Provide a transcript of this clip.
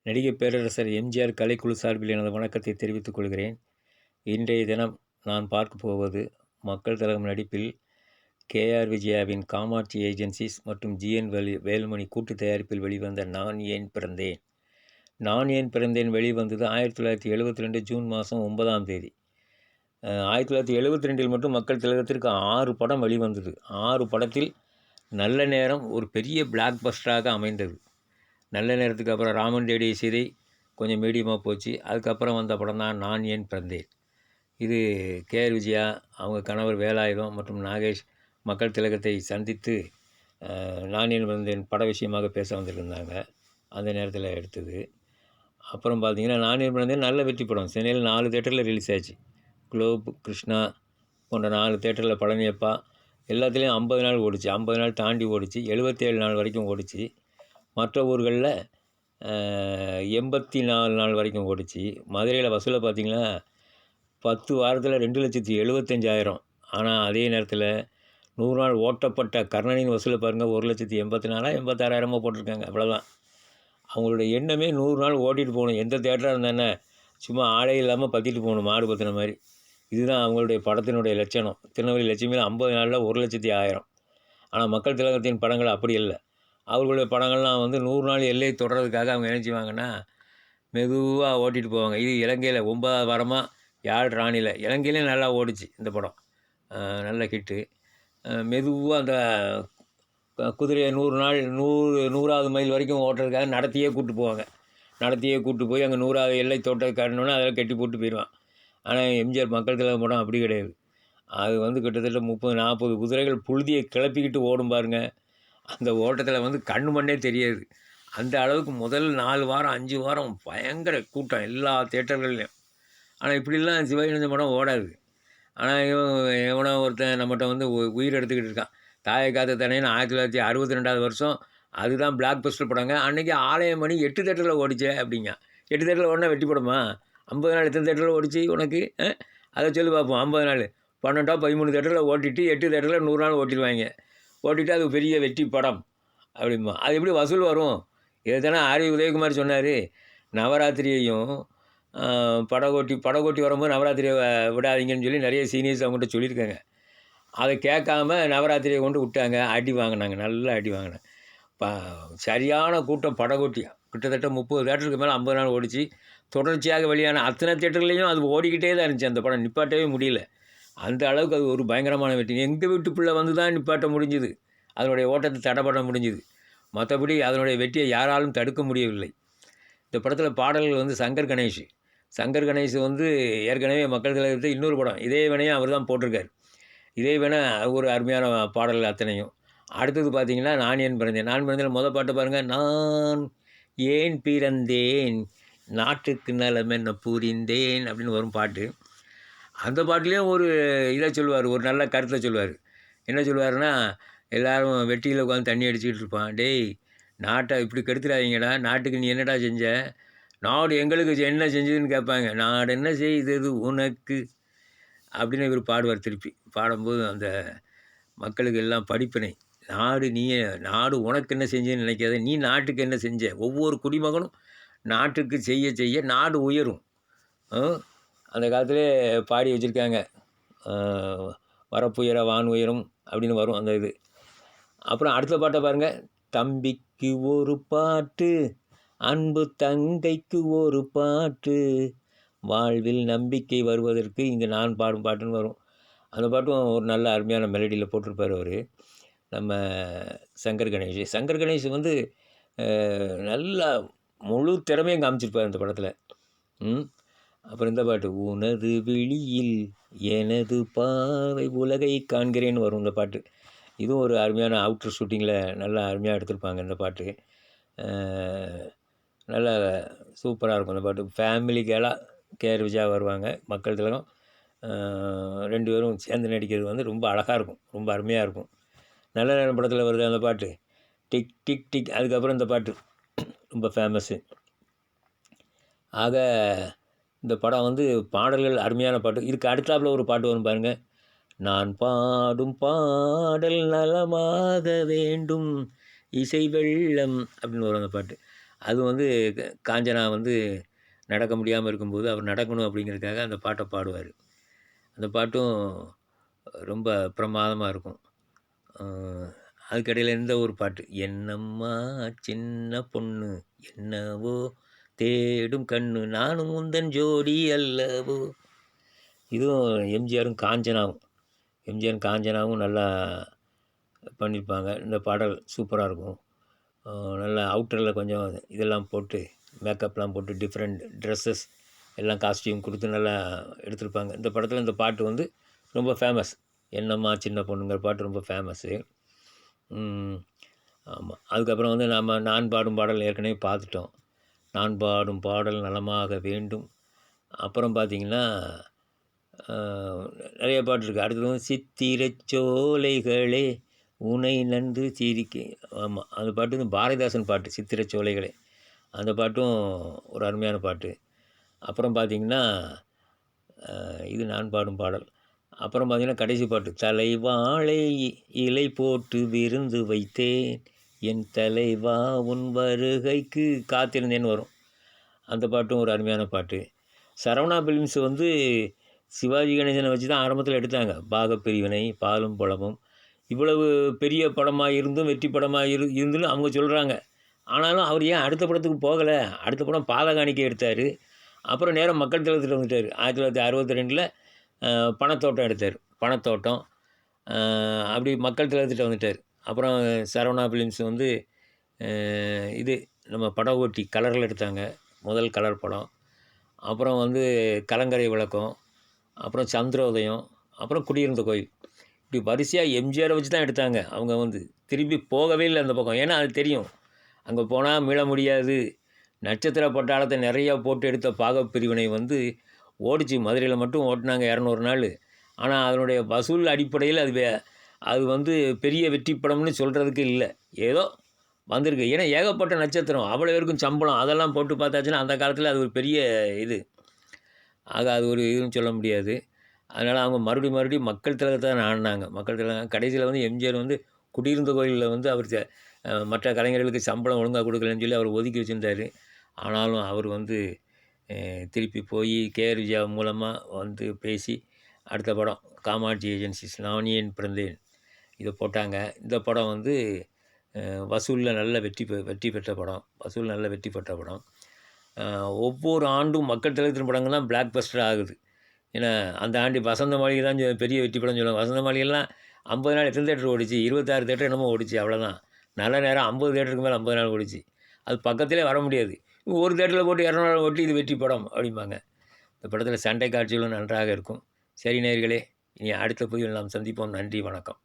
நடிகர் பேரரசர் எம்ஜிஆர் கலைக்குழு சார்பில் எனது வணக்கத்தை தெரிவித்துக் கொள்கிறேன். இன்றைய தினம் நான் பார்க்க போவது மக்கள் திலகம் நடிப்பில் கேஆர் விஜயாவின் காமாட்சி ஏஜென்சிஸ் மற்றும் ஜிஎன் வேலுமணி கூட்டு தயாரிப்பில் வெளிவந்த நான் ஏன் பிறந்தேன். நான் ஏன் பிறந்தேன் வெளிவந்தது 1972 ஜூன் மாதம் 9ஆம் தேதி. 1972 மட்டும் மக்கள் திலகத்திற்கு 6 படம் வெளிவந்தது. 6 படத்தில் நல்ல நேரம் ஒரு பெரிய பிளாக் பஸ்டராக அமைந்தது. நல்ல நேரத்துக்கு அப்புறம் ராமன் தேடிய சீதை கொஞ்சம் மீடியமாக போச்சு. அதுக்கப்புறம் வந்த படம் தான் நான் ஏன் பிறந்தேன். இது கேஆர் விஜயா, அவங்க கணவர் வேலாயுதம் மற்றும் நாகேஷ் மக்கள் திலகத்தை சந்தித்து நான் ஏன் பிறந்தேன் பட விஷயமாக பேச வந்திருந்தாங்க. அந்த நேரத்தில் எடுத்தது. அப்புறம் பார்த்திங்கன்னா நான் ஏன் பிறந்தேன் நல்ல வெற்றி படம். சென்னையில் 4 தேட்டரில் ரிலீஸ் ஆச்சு. குளோப், கிருஷ்ணா போன்ற 4 தேட்டரில், பழனியப்பா எல்லாத்துலேயும் 50 நாள் ஓடிச்சு. 50 நாள் தாண்டி ஓடிச்சு. 77 நாள் வரைக்கும் ஓடிச்சு. மற்ற ஊர்களில் 84 நாள் வரைக்கும் ஓடிச்சு. மதுரையில் வசூலை பார்த்திங்கன்னா 10 வாரத்தில் 2,75,000. ஆனால் அதே நேரத்தில் 100 நாள் ஓட்டப்பட்ட கர்ணனின் வசூலை பாருங்கள், 1,84,000 86,000 போட்டிருக்காங்க. அவ்வளோதான். அவங்களோட எண்ணமே 100 நாள் ஓட்டிகிட்டு போகணும். எந்த தேட்டராக இருந்தானே சும்மா ஆளே இல்லாமல் பற்றிட்டு போகணும், மாடு பற்றின மாதிரி. இதுதான் அவங்களுடைய படத்தினுடைய லட்சணம். திருநெல்வேலி லட்சுமியில் 50 நாளில் 1,10,000. ஆனால் மக்கள் திலகத்தின் படங்கள் அப்படி இல்லை. அவர்களுடைய படங்கள்லாம் 100 நாள் எல்லையை தொடர்றதுக்காக அவங்க என்ன செய்வாங்கன்னா மெதுவாக ஓட்டிகிட்டு போவாங்க. இது இலங்கையில் 9வது வாரமாக யாழ் ராணியில், இலங்கையிலேயும் நல்லா ஓடிச்சு இந்த படம். நல்ல ஹிட்டு. மெதுவாக அந்த குதிரையை 100 நாள் 100வது மைல் வரைக்கும் ஓட்டுறதுக்காக நடத்தியே கூப்பிட்டு போவாங்க. நடத்தியே கூப்பிட்டு போய் அங்கே 100வது எல்லை தோட்டத்தை காட்டினோன்னா அதில் கட்டி போட்டு போயிடுவான். ஆனால் எம்ஜிஆர் மக்கள் திலகம் படம் அப்படி கிடையாது. அது கிட்டத்தட்ட 30-40 குதிரைகள் புழுதியை கிளப்பிக்கிட்டு ஓடும் பாருங்க. அந்த ஓட்டத்தில் கண்ணு மண்ணே தெரியாது. அந்த அளவுக்கு முதல் 4 வாரம் 5 வாரம் பயங்கர கூட்டம் எல்லா தேட்டர்கள்லையும். ஆனால் இப்படிலாம் சிவாஜி படம் ஓடாது. ஆனால் எவனோ ஒருத்தன் நம்மகிட்ட உயிர் எடுத்துக்கிட்டு இருக்கான். தாயை காத்த தனைன்னு 1962 வருஷம் அதுதான் பிளாக் பஸ்டர் படங்க. அன்றைக்கி ஆலயமணி 8 தேட்டரில் ஓடிச்சே அப்படிங்க. 8 தேட்டரில் ஓடினா வெட்டி படமா? 50 நாள் எத்தனை தேட்டரில் ஓடிச்சு உனக்கு? அதை சொல்லி பார்ப்போம். 50 நாள் 12 13 தேட்டரில் ஓட்டிட்டு 8 தேட்டரில் 100 நாள் ஓட்டிடுவாங்க. ஓட்டிட்டு அது பெரிய வெற்றி படம் அப்படிம்பா. அது எப்படி வசூல் வரும்? இதை தானே ஆர்வி உதயகுமார் சொன்னார். நவராத்திரியையும் படகோட்டி வரும்போது நவராத்திரியை விடாதீங்கன்னு சொல்லி நிறைய சீனியர்ஸ் அவங்ககிட்ட சொல்லியிருக்காங்க. அதை கேட்காம நவராத்திரியை கொண்டு விட்டாங்க. அடி வாங்கினாங்க, நல்லா அடி வாங்கினாங்க. சரியான கூட்டம். படகோட்டி கிட்டத்தட்ட 30 தேட்டருக்கு மேலே 50 நாள் ஓடிச்சு. தொடர்ச்சியாக வெளியான அத்தனை தேட்டர்லேயும் அது ஓடிக்கிட்டே தான் இருந்துச்சு. அந்த படம் நிப்பாட்டவே முடியல. அந்த அளவுக்கு அது ஒரு பயங்கரமான வெற்றி. எங்கள் வீட்டு பிள்ளை தான் நிப்பாட்ட முடிஞ்சுது. அதனுடைய ஓட்டத்தை தடைப்பட முடிஞ்சுது. மற்றபடி அதனுடைய வெற்றியை யாராலும் தடுக்க முடியவில்லை. இந்த படத்தில் பாடல்கள் சங்கர் கணேஷ் ஏற்கனவே மக்கள் திலகத்தை இன்னொரு படம் இதே வேணையும் அவர் தான் போட்டிருக்கார். இதே வேணா ஒரு அருமையான பாடல்கள் அத்தனையும். அடுத்தது பார்த்திங்கன்னா நான் ஏன் பிறந்தேன். நான் பிறந்தேன் முதல் பாட்டை பாருங்கள். நான் ஏன் பிறந்தேன், நாட்டுக்கு நலம் என்ன புரிந்தேன் அப்படின்னு வரும் பாட்டு. அந்த பாட்டுலேயும் ஒரு இதை சொல்லுவார், ஒரு நல்ல கருத்தை சொல்லுவார். என்ன சொல்லுவாருன்னா, எல்லோரும் வெட்டியில் உட்காந்து தண்ணி அடிச்சுக்கிட்டு இருப்பான். டேய், நாட்டை இப்படி கெடுத்துடாதீங்கடா, நாட்டுக்கு நீ என்னடா செஞ்ச, நாடு எங்களுக்கு என்ன செஞ்சதுன்னு கேட்பாங்க. நாடு என்ன செய்தது உனக்கு அப்படின்னு இவர் பாடுவார். திருப்பி பாடும்போது அந்த மக்களுக்கு எல்லாம் படிப்பினை. நாடு உனக்கு என்ன செஞ்சேன்னு நினைக்காத, நீ நாட்டுக்கு என்ன செஞ்ச. ஒவ்வொரு குடிமகனும் நாட்டுக்கு செய்ய செய்ய நாடு உயரும். அந்த காலத்திலே பாடி வச்சுருக்காங்க. வரப்புயர வான் உயரும் அப்படின்னு வரும் அந்த இது. அப்புறம் அடுத்த பாட்டை பாருங்கள். தம்பிக்கு ஒரு பாட்டு, அன்பு தங்கைக்கு ஒரு பாட்டு, வாழ்வில் நம்பிக்கை வருவதற்கு இங்கே நான் பாடும் பாட்டுன்னு வரும். அந்த பாட்டும் ஒரு நல்ல அருமையான மெலடியில் போட்டிருப்பார் அவர், நம்ம சங்கர் கணேஷ் நல்லா முழு திறமையும் காமிச்சிருப்பார் அந்த படத்தில். அப்புறம் இந்த பாட்டு, உனது விழியில் எனது பாவை உலகை காண்கிறேன்னு வரும் இந்த பாட்டு. இதுவும் ஒரு அருமையான அவுட்டர் ஷூட்டிங்கில் நல்லா அருமையாக எடுத்திருப்பாங்க இந்த பாட்டு. நல்லா சூப்பராக இருக்கும் அந்த பாட்டு. ஃபேமிலிக்கெல்லாம் கேஆர் விஜயா வருவாங்க, மக்கள் திலகம் 2 பேரும் சேர்ந்து நடிக்கிறது ரொம்ப அழகாக இருக்கும், ரொம்ப அருமையாக இருக்கும். நல்ல நேரம் படத்தில் வருது அந்த பாட்டு, டிக் டிக் டிக். அதுக்கப்புறம் இந்த பாட்டு ரொம்ப ஃபேமஸ்ஸு. ஆக இந்த படம் பாடல்கள் அருமையான பாட்டு. இதுக்கு அடுத்தாப்பில் ஒரு பாட்டு வரும் பாருங்கள். நான் பாடும் பாடல் நலமாக வேண்டும், இசை வெள்ளம் அப்படின்னு வரும் அந்த பாட்டு. அது வந்து காஞ்சனா வந்து நடக்க முடியாமல் இருக்கும்போது அவர் நடக்கணும் அப்படிங்கிறதுக்காக அந்த பாட்டை பாடுவார். அந்த பாட்டும் ரொம்ப பிரமாதமாக இருக்கும். அ அதுக்கிடையில இந்த ஒரு பாட்டு, "என்னம்மா சின்ன பொண்ணு என்னவோ தேடும் கண்ணு நானும் உந்தன் ஜோடி அல்லவோ." இதுவும் எம்ஜிஆரும் காஞ்சனாவும் காஞ்சனாவும் நல்லா பண்ணியிருப்பாங்க. இந்த பாடல் சூப்பரா இருக்கும். நல்லா அவுட்டரில் கொஞ்சம் இதெல்லாம் போட்டு, மேக்கப்லாம் போட்டு டிஃப்ரெண்ட் ட்ரெஸ்ஸஸ் எல்லாம் காஸ்டியூம் கொடுத்து நல்லா எடுத்திருப்பாங்க. இந்த படத்தில் இந்த பாட்டு வந்து ரொம்ப ஃபேமஸ். "என்னம்மா சின்ன பொண்ணுங்கிற" பாட்டு ரொம்ப ஃபேமஸ்ஸு. ஆமாம். அதுக்கப்புறம் வந்து நம்ம நான் பாடும் பாடல் ஏற்கனவே பார்த்துட்டோம். நான் பாடும் பாடல் நலமாக வேண்டும். அப்புறம் பார்த்தீங்கன்னா, அ நிறைய பாட்டு இருக்குது. அடுத்தது வந்து "சித்திரச் சோலைகளே உனை நன்று சிரிக்க." ஆமாம். அந்த பாட்டு வந்து பாரதிதாசன் பாட்டு, "சித்திரச் சோலைகளே." அந்த பாட்டும் ஒரு அருமையான பாட்டு. அப்புறம் பார்த்தீங்கன்னா, இது நான் பாடும் பாடல். அப்புறம் பார்த்தீங்கன்னா, கடைசி பாட்டு, "தலைவாழை இலை போட்டு விருந்து வைத்தேன், என் தலைவா உன் வருகைக்கு காத்திருந்தேன்னு" வரும். அந்த பாட்டும் ஒரு அருமையான பாட்டு. சரவணா பிலிம்ஸ் வந்து சிவாஜி கணேசனை வச்சு தான் ஆரம்பத்தில் எடுத்தாங்க. பாகப்பிரிவினை, பாலும் பழமும். இவ்வளவு பெரிய படமாக இருந்தும், வெற்றி படமாக இருந்துன்னு அவங்க சொல்கிறாங்க. ஆனாலும் அவர் ஏன் அடுத்த படத்துக்கு போகலை? அடுத்த படம் பாதகாணிக்கை எடுத்தார். அப்புறம் நேரா மக்கள் திலகத்துக்கு வந்துட்டார். 1962ல் பணத்தோட்டம் எடுத்தார். பணத்தோட்டம் அப்படி மக்கள் திலகத்திட்ட வந்துட்டார். அப்புறம் சரவணா ஃபிலிம்ஸ் வந்து இது நம்ம பட ஓட்டி கலரில் எடுத்தாங்க. முதல் கலர் படம். அப்புறம் வந்து கலங்கரை விளக்கம், அப்புறம் சந்திரோதயம், அப்புறம் குடியிருந்த கோயில். இப்படி வரிசையாக எம்ஜிஆரை வச்சு தான் எடுத்தாங்க. அவங்க வந்து திருப்பி போகவே இல்லை அந்த பக்கம். ஏன்னா அது தெரியும், அங்கே போனால் மீள முடியாது. நட்சத்திர பட்டாளத்தை நிறையா போட்டு எடுத்த பாகப்பிரிவினை வந்து ஓடிச்சு. மதுரையில் மட்டும் ஓட்டினாங்க 200 நாள். ஆனால் அதனுடைய வசூல் அடிப்படையில் அது வந்து பெரிய வெற்றி படம்னு சொல்கிறதுக்கு இல்லை. ஏதோ வந்திருக்கு. ஏன்னா ஏகப்பட்ட நட்சத்திரம், அவ்வளோ பேருக்கும் சம்பளம், அதெல்லாம் போட்டு பார்த்தாச்சுன்னா அந்த காலத்தில் அது ஒரு பெரிய இது. ஆக அது ஒரு இதுன்னு சொல்ல முடியாது. அதனால் அவங்க மறுபடியும் மக்கள் திலகத்தை தான் நாடினாங்க. மக்கள் திலகம் கடைசியில் வந்து எம்ஜிஆர் வந்து குடியிருந்த கோயிலில் வந்து அவர் மற்ற கலைஞர்களுக்கு சம்பளம் ஒழுங்காக கொடுக்கலன்னு சொல்லி அவர் ஒதுக்கி வச்சுருந்தார். ஆனாலும் அவர் வந்து திருப்பி போய் கேஆர் விஜயா மூலமாக வந்து பேசி அடுத்த படம் காமாட்சி ஏஜென்சிஸ், நான் ஏன் பிறந்தேன், இதை போட்டாங்க. இந்த படம் வந்து வசூலில் நல்ல வெற்றி பெற்ற படம். வசூல் நல்ல வெற்றி பெற்ற படம். ஒவ்வொரு ஆண்டும் மக்கள் திலகத்தின் படங்கள் தான் பிளாக் பஸ்டர் ஆகுது. ஏன்னா அந்த ஆண்டு வசந்த மாளிகை தான் பெரிய வெற்றி படம்னு சொல்லுவாங்க. வசந்த மாளிகைலாம் 50 நாள் எத்தனை தேட்டர் ஓடிச்சு? 26 தேட்டர் என்னமோ ஓடிச்சு, அவ்வளோதான். நல்ல நேரம் 50 தேட்டருக்கு மேலே 50 நாள் ஓடிச்சு. அது பக்கத்திலே வர முடியாது. ஒரு தேட்டரில் போட்டு 200 நாள் ஓட்டி இது வெற்றி படம் அப்படிம்பாங்க. இந்த படத்தில் சண்டை காட்சிகளும் நன்றாக இருக்கும். சரி நேயர்களே, இனி அடுத்த பதிவில் நாம் சந்திப்போம். நன்றி, வணக்கம்.